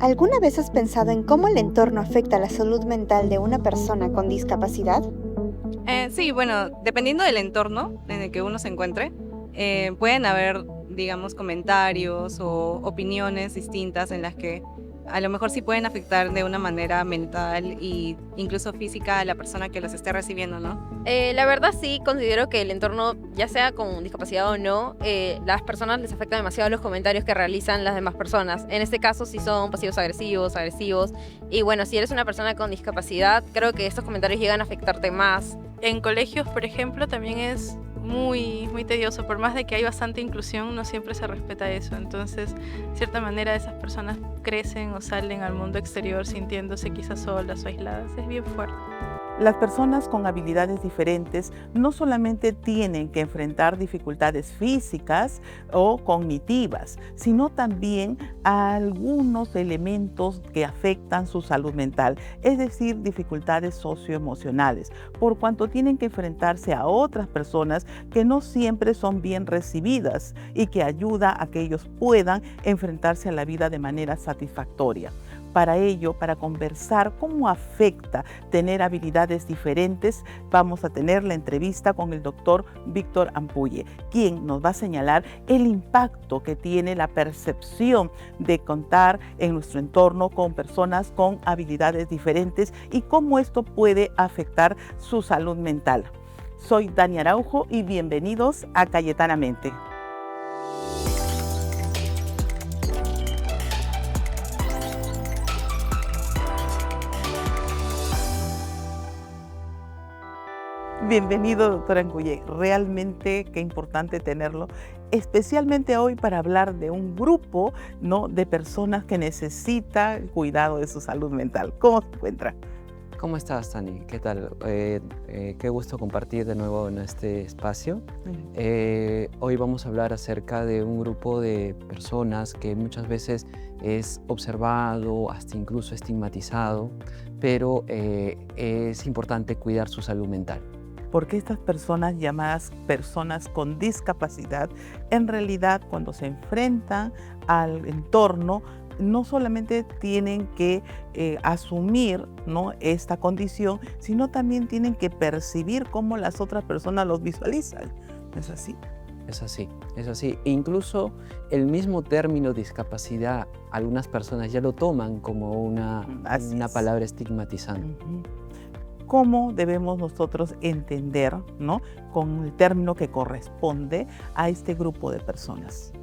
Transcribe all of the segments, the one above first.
¿Alguna vez has pensado en cómo el entorno afecta la salud mental de una persona con discapacidad? Sí, bueno, dependiendo del entorno en el que uno se encuentre, pueden haber, digamos, comentarios o opiniones distintas en las que a lo mejor sí pueden afectar de una manera mental e incluso física a la persona que los esté recibiendo, ¿no? La verdad sí considero que el entorno, ya sea con discapacidad o no, las personas les afectan demasiado los comentarios que realizan las demás personas. En este caso si son pasivos agresivos, agresivos. Y bueno, si eres una persona con discapacidad, creo que estos comentarios llegan a afectarte más. En colegios, por ejemplo, también es muy tedioso. Por más de que hay bastante inclusión, no siempre se respeta eso. Entonces, de cierta manera, esas personas crecen o salen al mundo exterior sintiéndose quizás solas o aisladas. Es bien fuerte. Las personas con habilidades diferentes no solamente tienen que enfrentar dificultades físicas o cognitivas, sino también a algunos elementos que afectan su salud mental, es decir, dificultades socioemocionales, por cuanto tienen que enfrentarse a otras personas que no siempre son bien recibidas y que ayuda a que ellos puedan enfrentarse a la vida de manera satisfactoria. Para ello, para conversar cómo afecta tener habilidades diferentes, vamos a tener la entrevista con el doctor Víctor Ampulle, quien nos va a señalar el impacto que tiene la percepción de contar en nuestro entorno con personas con habilidades diferentes y cómo esto puede afectar su salud mental. Soy Dani Araujo y bienvenidos a Cayetanamente. Bienvenido, doctora Ampulle. Realmente qué importante tenerlo, especialmente hoy para hablar de un grupo, ¿no?, de personas que necesita el cuidado de su salud mental. ¿Cómo se encuentra? ¿Cómo estás, Tani? ¿Qué tal? Qué gusto compartir de nuevo en este espacio. Hoy vamos a hablar acerca de un grupo de personas que muchas veces es observado, hasta incluso estigmatizado, pero es importante cuidar su salud mental. Porque estas personas llamadas personas con discapacidad, en realidad cuando se enfrentan al entorno, no solamente tienen que asumir, ¿no?, esta condición, sino también tienen que percibir cómo las otras personas los visualizan. ¿No es así? Es así, es así. E incluso el mismo término discapacidad, algunas personas ya lo toman como una palabra estigmatizante. ¿Cómo debemos nosotros entender, ¿no?, con el término que corresponde a este grupo de personas?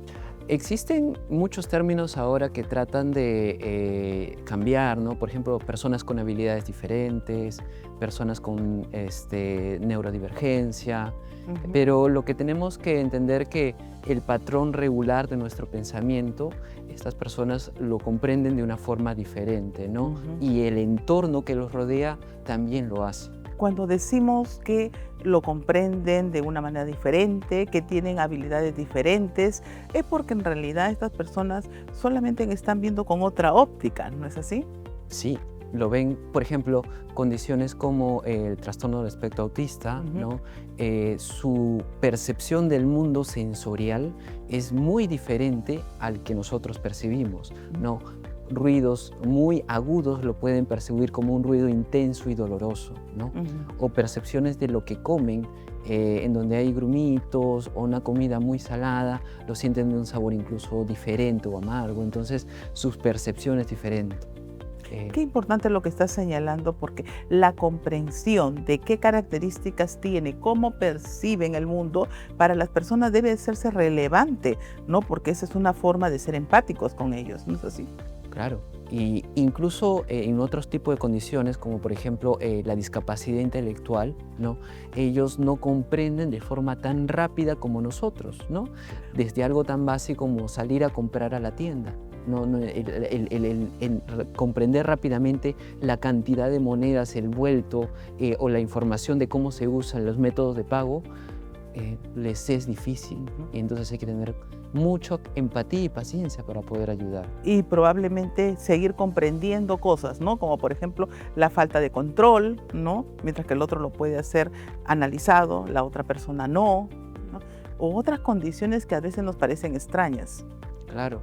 Existen muchos términos ahora que tratan de cambiar, ¿no? Por ejemplo, personas con habilidades diferentes, personas con neurodivergencia, pero lo que tenemos que entender que el patrón regular de nuestro pensamiento, estas personas lo comprenden de una forma diferente, ¿no? Y el entorno que los rodea también lo hace. Cuando decimos que lo comprenden de una manera diferente, que tienen habilidades diferentes, es porque en realidad estas personas solamente están viendo con otra óptica, ¿no es así? Sí, lo ven, por ejemplo, condiciones como el trastorno del espectro autista, ¿no? Su percepción del mundo sensorial es muy diferente al que nosotros percibimos, ¿no? Ruidos muy agudos lo pueden percibir como un ruido intenso y doloroso, ¿no? O percepciones de lo que comen, en donde hay grumitos o una comida muy salada, lo sienten de un sabor incluso diferente o amargo, entonces sus percepciones diferentes. Qué importante lo que estás señalando, porque la comprensión de qué características tiene, cómo perciben el mundo, para las personas debe hacerse relevante, ¿no? Porque esa es una forma de ser empáticos con ellos, ¿no es así? Claro, y incluso en otros tipos de condiciones, como por ejemplo la discapacidad intelectual, ¿no? Ellos no comprenden de forma tan rápida como nosotros, ¿no? Desde algo tan básico como salir a comprar a la tienda. Comprender rápidamente la cantidad de monedas, el vuelto o la información de cómo se usan los métodos de pago, les es difícil, y entonces hay que tener mucha empatía y paciencia para poder ayudar. Y probablemente seguir comprendiendo cosas, ¿no? Como por ejemplo la falta de control, ¿no? Mientras que el otro lo puede hacer analizado, la otra persona no, ¿no? o otras condiciones que a veces nos parecen extrañas. Claro.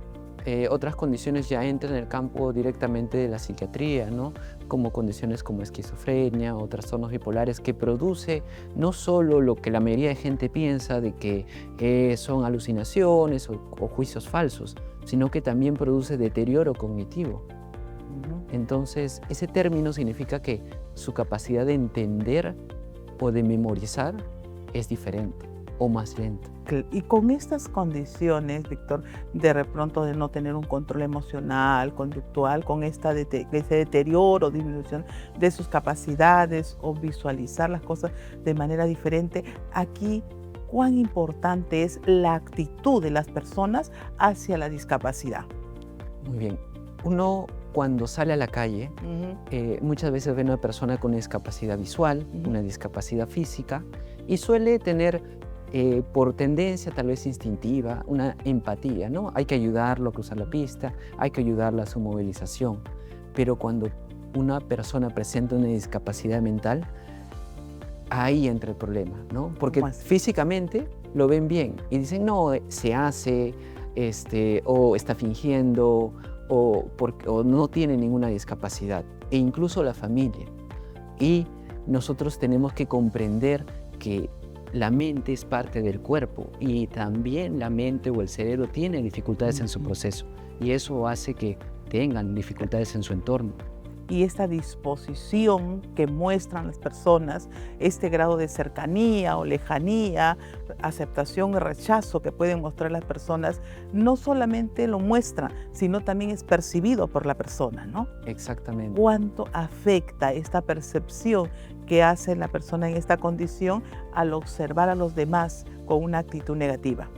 Otras condiciones ya entran en el campo directamente de la psiquiatría, ¿no? Como condiciones como esquizofrenia o trastornos bipolares, que produce no solo lo que la mayoría de gente piensa de que son alucinaciones o juicios falsos, sino que también produce deterioro cognitivo. Entonces, ese término significa que su capacidad de entender o de memorizar es diferente o más lenta. Y con estas condiciones, Víctor, de pronto de no tener un control emocional, conductual, con ese deterioro, disminución de sus capacidades o visualizar las cosas de manera diferente, aquí, ¿cuán importante es la actitud de las personas hacia la discapacidad? Muy bien. Uno, cuando sale a la calle, muchas veces ve a una persona con una discapacidad visual, una discapacidad física, y suele tener por tendencia tal vez instintiva, una empatía, ¿no? Hay que ayudarlo a cruzar la pista, hay que ayudarlo a su movilización. Pero cuando una persona presenta una discapacidad mental, ahí entra el problema, ¿no? Porque físicamente lo ven bien y dicen, no, se hace, o está fingiendo, o no tiene ninguna discapacidad, e incluso la familia. Y nosotros tenemos que comprender que la mente es parte del cuerpo y también la mente o el cerebro tiene dificultades en su proceso y eso hace que tengan dificultades en su entorno. Y esta disposición que muestran las personas, este grado de cercanía o lejanía, aceptación y rechazo que pueden mostrar las personas, no solamente lo muestran, sino también es percibido por la persona, ¿no? Exactamente. ¿Cuánto afecta esta percepción que hace la persona en esta condición al observar a los demás con una actitud negativa?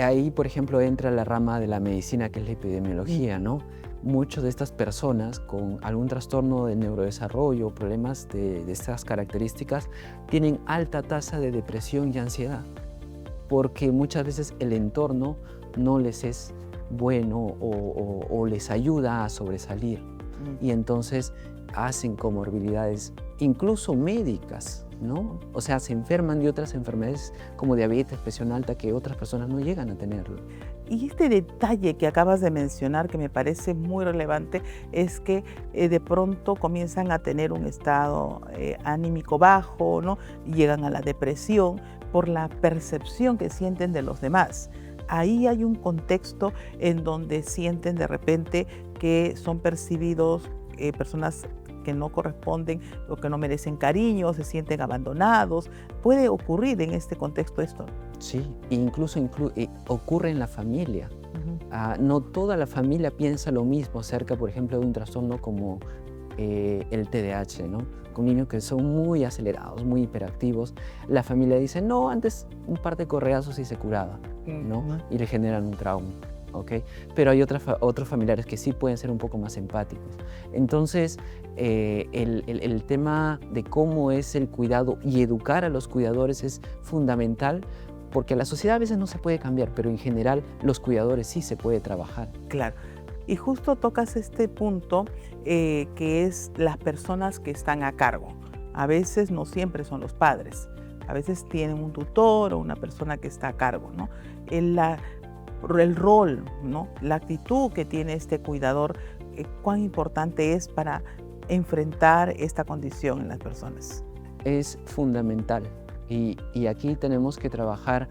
Ahí, por ejemplo, entra la rama de la medicina, que es la epidemiología, ¿no? Muchas de estas personas con algún trastorno de neurodesarrollo, problemas de estas características, tienen alta tasa de depresión y ansiedad, porque muchas veces el entorno no les es bueno o les ayuda a sobresalir. Y entonces hacen comorbilidades, incluso médicas, ¿no? O sea, se enferman de otras enfermedades como diabetes, presión alta, que otras personas no llegan a tenerlo. Y este detalle que acabas de mencionar, que me parece muy relevante, es que de pronto comienzan a tener un estado anímico bajo, ¿no? Y llegan a la depresión por la percepción que sienten de los demás. Ahí hay un contexto en donde sienten de repente que son percibidos personas que no corresponden o que no merecen cariño, se sienten abandonados. ¿Puede ocurrir en este contexto esto? Sí, incluso ocurre en la familia. No toda la familia piensa lo mismo acerca, por ejemplo, de un trastorno como el TDAH, ¿no? Con niños que son muy acelerados, muy hiperactivos. La familia dice, no, antes un par de correazos y se curaba, ¿no? Y le generan un trauma. ¿Okay? Pero hay otros familiares que sí pueden ser un poco más empáticos. Entonces, el tema de cómo es el cuidado y educar a los cuidadores es fundamental, porque la sociedad a veces no se puede cambiar, pero en general los cuidadores sí se puede trabajar. Claro. Y justo tocas este punto que es las personas que están a cargo. A veces no siempre son los padres, a veces tienen un tutor o una persona que está a cargo, ¿no? El rol, ¿no? La actitud que tiene este cuidador, cuán importante es para enfrentar esta condición en las personas. Es fundamental y aquí tenemos que trabajar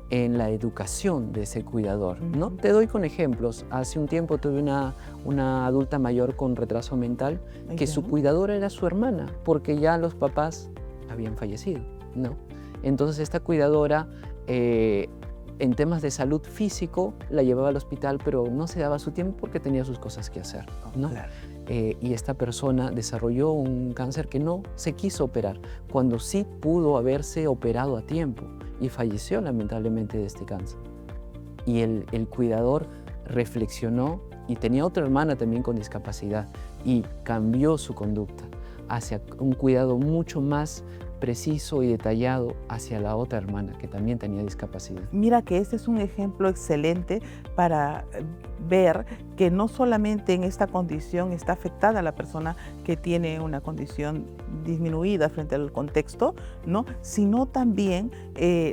en la educación de ese cuidador, ¿no? Te doy con ejemplos. Hace un tiempo tuve una adulta mayor con retraso mental que su cuidadora era su hermana porque ya los papás habían fallecido, ¿no? Entonces esta cuidadora en temas de salud físico la llevaba al hospital, pero no se daba su tiempo porque tenía sus cosas que hacer, ¿no? Claro. Y esta persona desarrolló un cáncer que no se quiso operar, cuando sí pudo haberse operado a tiempo y falleció lamentablemente de este cáncer. Y el cuidador reflexionó y tenía otra hermana también con discapacidad y cambió su conducta hacia un cuidado mucho más preciso y detallado hacia la otra hermana que también tenía discapacidad. Mira que este es un ejemplo excelente para ver que no solamente en esta condición está afectada la persona que tiene una condición disminuida frente al contexto, ¿no? Sino también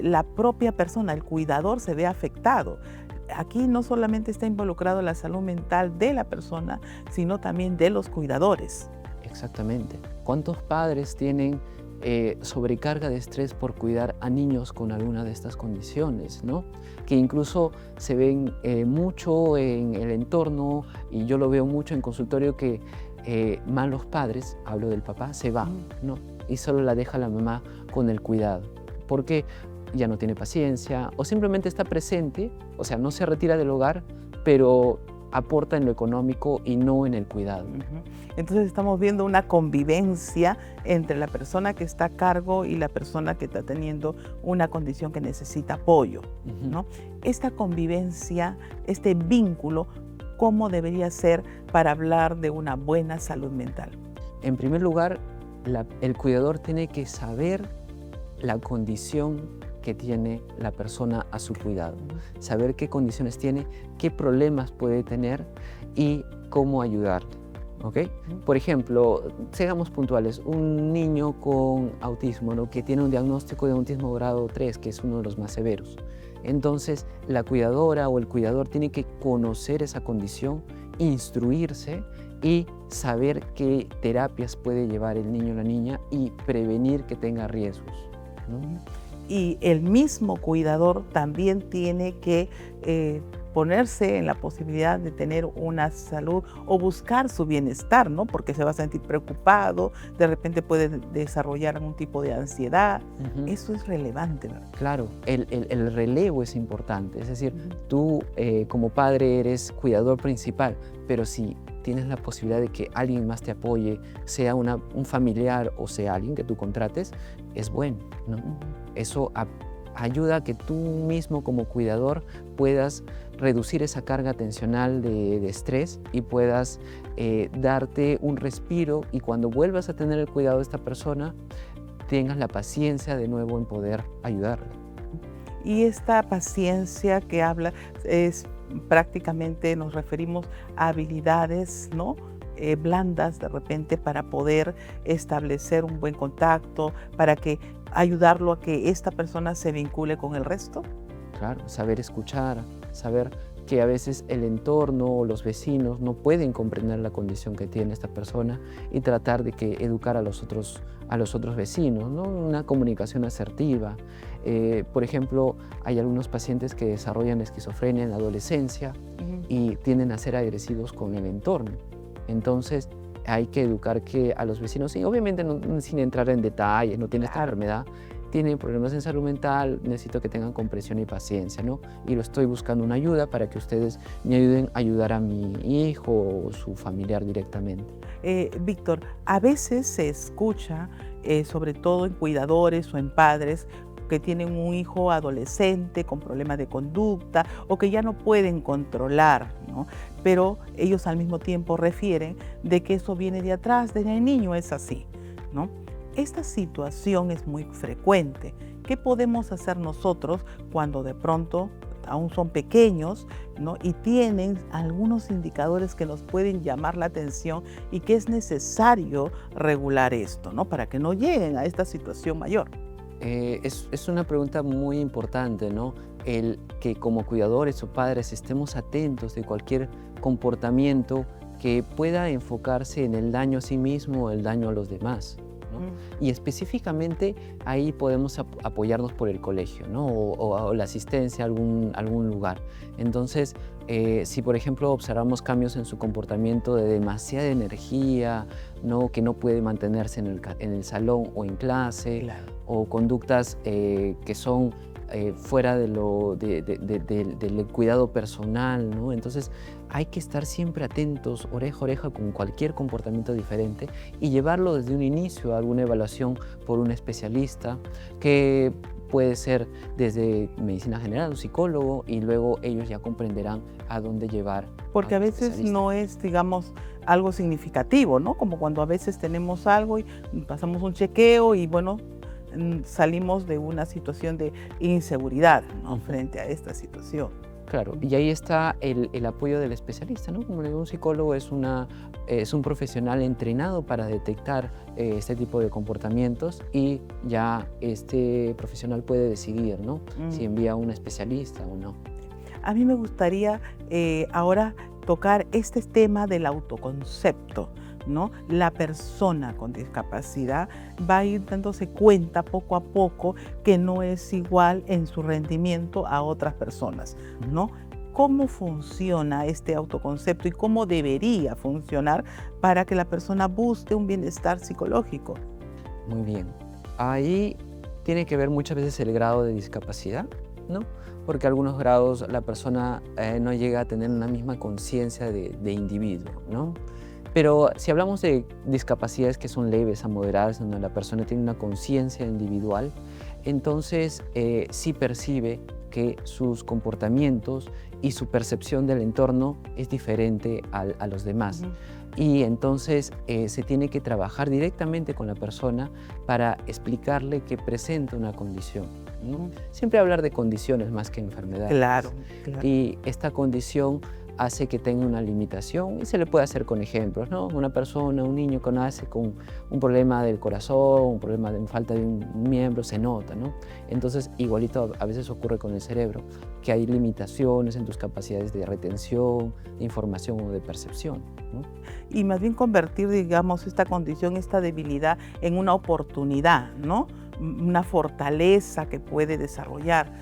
la propia persona, el cuidador, se ve afectado. Aquí no solamente está involucrado la salud mental de la persona, sino también de los cuidadores. Exactamente. ¿Cuántos padres tienen sobrecarga de estrés por cuidar a niños con alguna de estas condiciones, ¿no? Que incluso se ven mucho en el entorno, y yo lo veo mucho en consultorio, que malos padres, hablo del papá, se va, ¿no? Y solo la deja la mamá con el cuidado. Porque ya no tiene paciencia o simplemente está presente, o sea, no se retira del hogar, pero aporta en lo económico y no en el cuidado. Entonces estamos viendo una convivencia entre la persona que está a cargo y la persona que está teniendo una condición que necesita apoyo, ¿no? Esta convivencia, este vínculo, ¿cómo debería ser para hablar de una buena salud mental? En primer lugar, el cuidador tiene que saber la condición que tiene la persona a su cuidado, saber qué condiciones tiene, qué problemas puede tener y cómo ayudarle, ¿ok? Por ejemplo, seamos puntuales, un niño con autismo, ¿no? Que tiene un diagnóstico de autismo grado 3, que es uno de los más severos. Entonces, la cuidadora o el cuidador tiene que conocer esa condición, instruirse y saber qué terapias puede llevar el niño o la niña y prevenir que tenga riesgos, ¿no? Y el mismo cuidador también tiene que ponerse en la posibilidad de tener una salud o buscar su bienestar, ¿no? Porque se va a sentir preocupado, de repente puede desarrollar algún tipo de ansiedad. Eso es relevante, ¿verdad? Claro, el relevo es importante, es decir, tú como padre eres cuidador principal, pero si tienes la posibilidad de que alguien más te apoye, sea un familiar o sea alguien que tú contrates, es bueno, ¿no? Eso ayuda a que tú mismo como cuidador puedas reducir esa carga atencional de estrés y puedas darte un respiro, y cuando vuelvas a tener el cuidado de esta persona, tengas la paciencia de nuevo en poder ayudarle. Y esta paciencia que habla es prácticamente, nos referimos a habilidades, ¿no? Blandas de repente para poder establecer un buen contacto, para que ayudarlo a que esta persona se vincule con el resto. Claro, saber escuchar, saber que a veces el entorno o los vecinos no pueden comprender la condición que tiene esta persona y tratar de educar a los otros vecinos, ¿no? Una comunicación asertiva. Por ejemplo, hay algunos pacientes que desarrollan esquizofrenia en la adolescencia y tienden a ser agresivos con el entorno. Entonces, hay que educar a los vecinos, y obviamente sin entrar en detalles, no tiene esta enfermedad, tienen problemas en salud mental, necesito que tengan comprensión y paciencia, ¿no? Y lo estoy buscando una ayuda para que ustedes me ayuden a ayudar a mi hijo o su familiar directamente. Víctor, a veces se escucha, sobre todo en cuidadores o en padres, que tienen un hijo adolescente con problemas de conducta o que ya no pueden controlar, ¿no? Pero ellos al mismo tiempo refieren de que eso viene de atrás, desde el niño es así, ¿no? Esta situación es muy frecuente. ¿Qué podemos hacer nosotros cuando de pronto aún son pequeños, ¿no? Y tienen algunos indicadores que nos pueden llamar la atención y que es necesario regular esto, ¿no? Para que no lleguen a esta situación mayor? Es una pregunta muy importante, ¿no? El que como cuidadores o padres estemos atentos de cualquier comportamiento que pueda enfocarse en el daño a sí mismo o el daño a los demás, ¿no? Y específicamente ahí podemos apoyarnos por el colegio, ¿no? O la asistencia a algún lugar. Entonces, si por ejemplo observamos cambios en su comportamiento de demasiada energía, ¿no? Que no puede mantenerse en el salón o en clase, claro, o conductas que son fuera del cuidado personal, ¿no? Entonces hay que estar siempre atentos, oreja a oreja, con cualquier comportamiento diferente y llevarlo desde un inicio a alguna evaluación por un especialista, que puede ser desde medicina general, un psicólogo, y luego ellos ya comprenderán a dónde llevar. Porque a veces no es, digamos, algo significativo, ¿no? Como cuando a veces tenemos algo y pasamos un chequeo y bueno, salimos de una situación de inseguridad, ¿no? Ujú. Frente a esta situación. Claro, y ahí está el apoyo del especialista, ¿no? Como le digo, un psicólogo es un profesional entrenado para detectar este tipo de comportamientos y ya este profesional puede decidir, ¿no? Si envía a un especialista o no. A mí me gustaría ahora tocar este tema del autoconcepto, ¿no? La persona con discapacidad va a ir dándose cuenta poco a poco que no es igual en su rendimiento a otras personas, ¿no? ¿Cómo funciona este autoconcepto y cómo debería funcionar para que la persona busque un bienestar psicológico? Muy bien. Ahí tiene que ver muchas veces el grado de discapacidad, ¿no? Porque algunos grados la persona no llega a tener una misma conciencia de individuo, ¿no? Pero si hablamos de discapacidades que son leves a moderadas, donde la persona tiene una conciencia individual, entonces sí percibe que sus comportamientos y su percepción del entorno es diferente a los demás. Y entonces se tiene que trabajar directamente con la persona para explicarle que presenta una condición, ¿no? Siempre hablar de condiciones más que enfermedades. Claro, claro. Y esta condición hace que tenga una limitación y se le puede hacer con ejemplos, ¿no? Una persona, un niño que nace con un problema del corazón, un problema de falta de un miembro, se nota, ¿no? Entonces, igualito a veces ocurre con el cerebro, que hay limitaciones en tus capacidades de retención, de información o de percepción, ¿no? Y más bien convertir, digamos, esta condición, esta debilidad en una oportunidad, ¿no? Una fortaleza que puede desarrollar.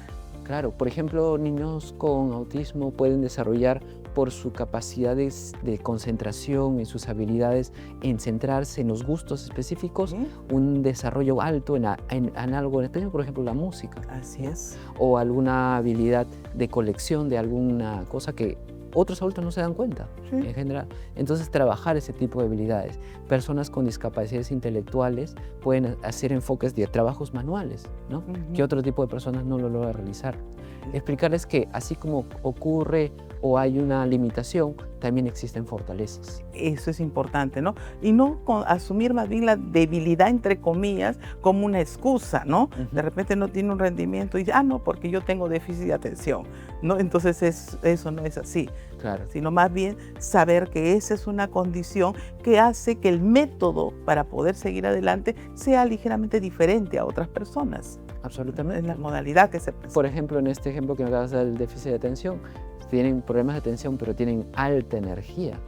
Claro, por ejemplo, niños con autismo pueden desarrollar por su capacidad de concentración y sus habilidades en centrarse en los gustos específicos, un desarrollo alto en algo en específico, por ejemplo, la música. Así es. O alguna habilidad de colección de alguna cosa que otros adultos no se dan cuenta, en general. Entonces, trabajar ese tipo de habilidades. Personas con discapacidades intelectuales pueden hacer enfoques de trabajos manuales, ¿no? Que otro tipo de personas no lo logran realizar. Explicarles que así como ocurre o hay una limitación, también existen fortalezas. Eso es importante, ¿no? Y no asumir más bien la debilidad, entre comillas, como una excusa, ¿no? De repente no tiene un rendimiento y dice, no, porque yo tengo déficit de atención, ¿no? Entonces eso no es así. Claro. Sino más bien saber que esa es una condición que hace que el método para poder seguir adelante sea ligeramente diferente a otras personas. Absolutamente. En la modalidad que se presenta. Por ejemplo, en este ejemplo que me acabas de dar del déficit de atención, tienen problemas de atención, pero tienen alta energía.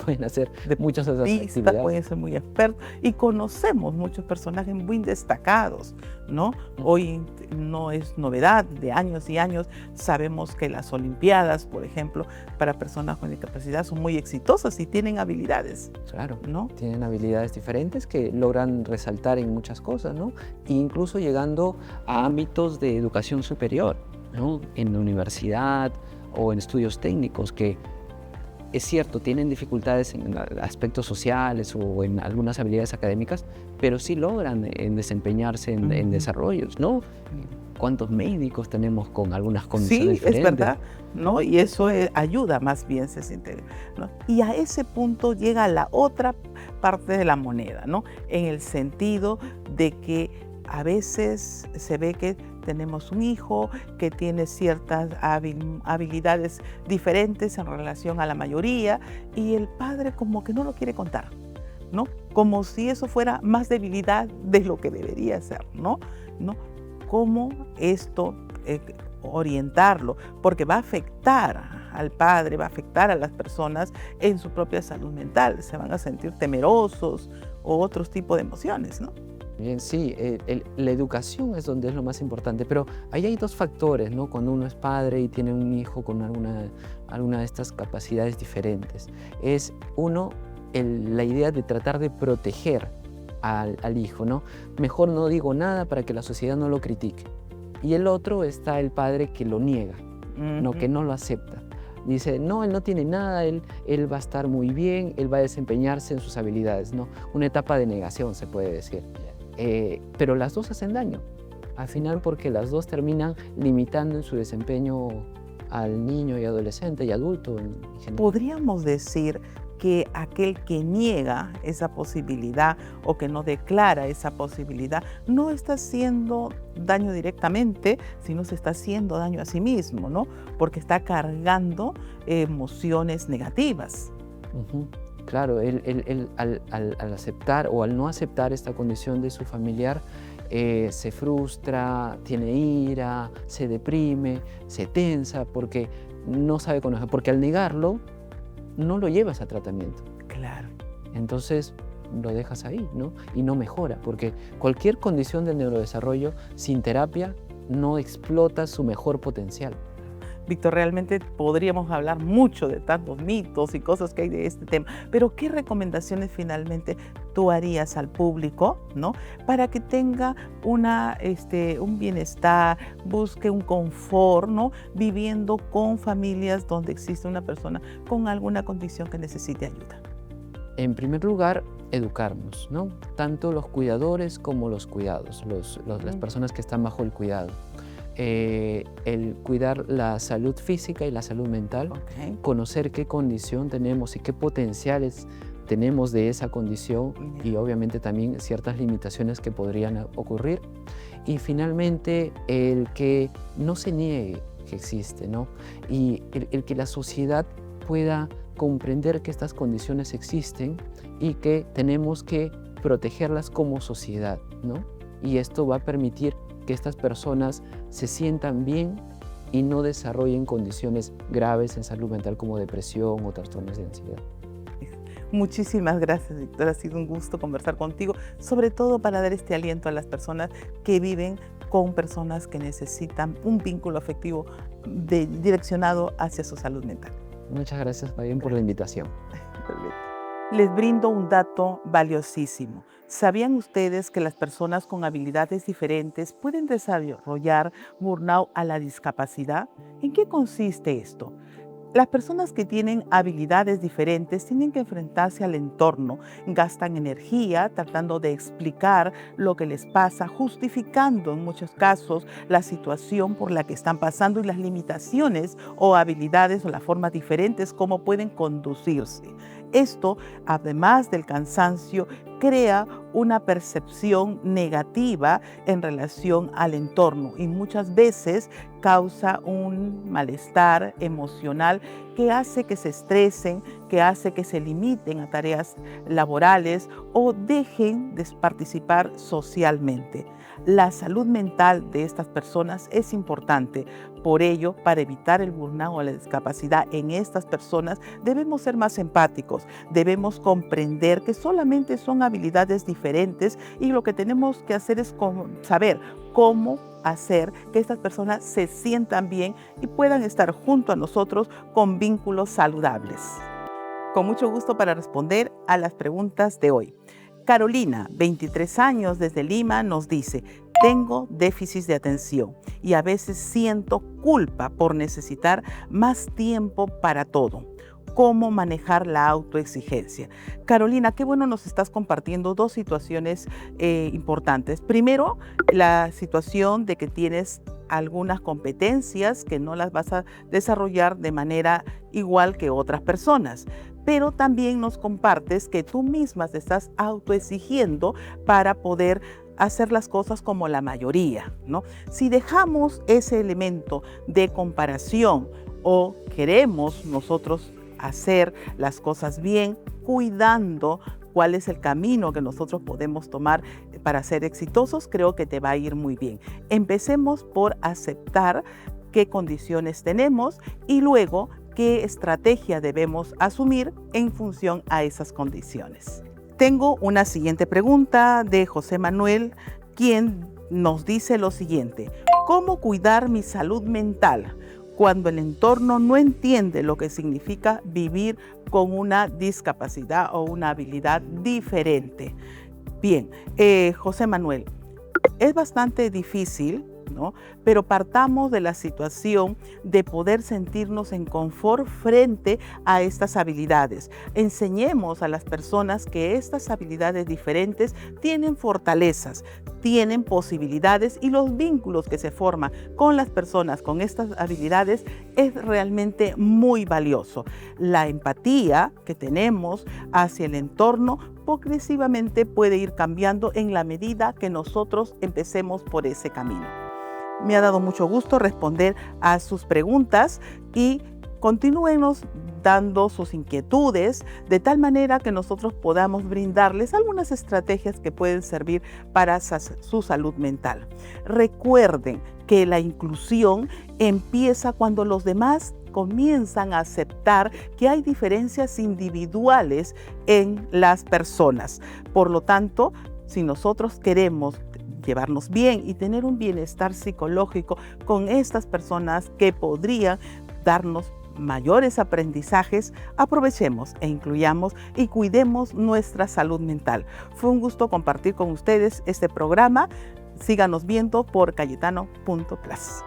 Pueden hacer muchas otras actividades. Pueden ser muy expertos y conocemos muchos personajes muy destacados, ¿no? Hoy no es novedad, de años y años sabemos que las Olimpiadas, por ejemplo, para personas con discapacidad son muy exitosas y tienen habilidades. Claro, ¿no? Tienen habilidades diferentes que logran resaltar en muchas cosas, ¿no? E incluso llegando a ámbitos de educación superior, ¿no? En la universidad o en estudios técnicos que es cierto, tienen dificultades en aspectos sociales o en algunas habilidades académicas, pero sí logran desempeñarse en desarrollos, ¿no? ¿Cuántos médicos tenemos con algunas condiciones diferentes? Sí, es verdad, ¿no? Y eso ayuda más bien, se siente, ¿no? Y a ese punto llega la otra parte de la moneda, ¿no? En el sentido de que a veces se ve que tenemos un hijo que tiene ciertas habilidades diferentes en relación a la mayoría y el padre como que no lo quiere contar, ¿no? Como si eso fuera más debilidad de lo que debería ser, ¿no? ¿Cómo esto orientarlo? Porque va a afectar al padre, va a afectar a las personas en su propia salud mental. Se van a sentir temerosos o otros tipos de emociones, ¿no? Bien, sí, la educación es donde es lo más importante, pero ahí hay dos factores, ¿no? Cuando uno es padre y tiene un hijo con alguna de estas capacidades diferentes. Es uno, la idea de tratar de proteger al hijo, ¿no? Mejor no digo nada para que la sociedad no lo critique. Y el otro está el padre que lo niega, ¿no? Que no lo acepta. Dice, no, él no tiene nada, él va a estar muy bien, él va a desempeñarse en sus habilidades, ¿no? Una etapa de negación, se puede decir. Pero las dos hacen daño, al final, porque las dos terminan limitando en su desempeño al niño y adolescente y adulto en general. Podríamos decir que aquel que niega esa posibilidad o que no declara esa posibilidad no está haciendo daño directamente, sino se está haciendo daño a sí mismo, ¿no? Porque está cargando emociones negativas. Claro, él al aceptar o al no aceptar esta condición de su familiar, se frustra, tiene ira, se deprime, se tensa porque no sabe conocer, porque al negarlo no lo llevas a tratamiento. Claro. Entonces lo dejas ahí, ¿no? Y no mejora, porque cualquier condición del neurodesarrollo sin terapia no explota su mejor potencial. Víctor, realmente podríamos hablar mucho de tantos mitos y cosas que hay de este tema, pero ¿qué recomendaciones finalmente tú harías al público, ¿no? Para que tenga un bienestar, busque un confort, ¿no? Viviendo con familias donde existe una persona con alguna condición que necesite ayuda. En primer lugar, educarnos, ¿no? Tanto los cuidadores como los cuidados, las personas que están bajo el cuidado. El cuidar la salud física y la salud mental, conocer qué condición tenemos y qué potenciales tenemos de esa condición y obviamente también ciertas limitaciones que podrían ocurrir. Y finalmente, el que no se niegue que existe, ¿no? Y el que la sociedad pueda comprender que estas condiciones existen y que tenemos que protegerlas como sociedad, ¿no? Y esto va a permitir que estas personas se sientan bien y no desarrollen condiciones graves en salud mental como depresión o trastornos de ansiedad. Muchísimas gracias, Víctor. Ha sido un gusto conversar contigo, sobre todo para dar este aliento a las personas que viven con personas que necesitan un vínculo afectivo direccionado hacia su salud mental. Muchas gracias, Fabián, por la invitación. Les brindo un dato valiosísimo. ¿Sabían ustedes que las personas con habilidades diferentes pueden desarrollar burnout a la discapacidad? ¿En qué consiste esto? Las personas que tienen habilidades diferentes tienen que enfrentarse al entorno, gastan energía tratando de explicar lo que les pasa, justificando en muchos casos la situación por la que están pasando y las limitaciones o habilidades o las formas diferentes como pueden conducirse. Esto, además del cansancio, crea una percepción negativa en relación al entorno y muchas veces causa un malestar emocional que hace que se estresen, que hace que se limiten a tareas laborales o dejen de participar socialmente. La salud mental de estas personas es importante. Por ello, para evitar el burnout o la discapacidad en estas personas, debemos ser más empáticos, debemos comprender que solamente son habilidades diferentes y lo que tenemos que hacer es saber cómo hacer que estas personas se sientan bien y puedan estar junto a nosotros con vínculos saludables. Con mucho gusto para responder a las preguntas de hoy. Carolina, 23 años desde Lima, nos dice: tengo déficit de atención y a veces siento culpa por necesitar más tiempo para todo. ¿Cómo manejar la autoexigencia? Carolina, qué bueno nos estás compartiendo dos situaciones importantes. Primero, la situación de que tienes algunas competencias que no las vas a desarrollar de manera igual que otras personas. Pero también nos compartes que tú misma te estás autoexigiendo para poder hacer las cosas como la mayoría, ¿no? Si dejamos ese elemento de comparación o queremos nosotros hacer las cosas bien, cuidando cuál es el camino que nosotros podemos tomar para ser exitosos, creo que te va a ir muy bien. Empecemos por aceptar qué condiciones tenemos y luego qué estrategia debemos asumir en función a esas condiciones. Tengo una siguiente pregunta de José Manuel, quien nos dice lo siguiente: ¿cómo cuidar mi salud mental cuando el entorno no entiende lo que significa vivir con una discapacidad o una habilidad diferente? Bien, José Manuel, es bastante difícil ¿no? Pero partamos de la situación de poder sentirnos en confort frente a estas habilidades. Enseñemos a las personas que estas habilidades diferentes tienen fortalezas, tienen posibilidades, y los vínculos que se forman con las personas con estas habilidades es realmente muy valioso. La empatía que tenemos hacia el entorno progresivamente puede ir cambiando en la medida que nosotros empecemos por ese camino. Me ha dado mucho gusto responder a sus preguntas y continúenos dando sus inquietudes de tal manera que nosotros podamos brindarles algunas estrategias que pueden servir para su salud mental. Recuerden que la inclusión empieza cuando los demás comienzan a aceptar que hay diferencias individuales en las personas. Por lo tanto, si nosotros queremos llevarnos bien y tener un bienestar psicológico con estas personas que podrían darnos mayores aprendizajes, aprovechemos e incluyamos y cuidemos nuestra salud mental. Fue un gusto compartir con ustedes este programa. Síganos viendo por Cayetano.plus.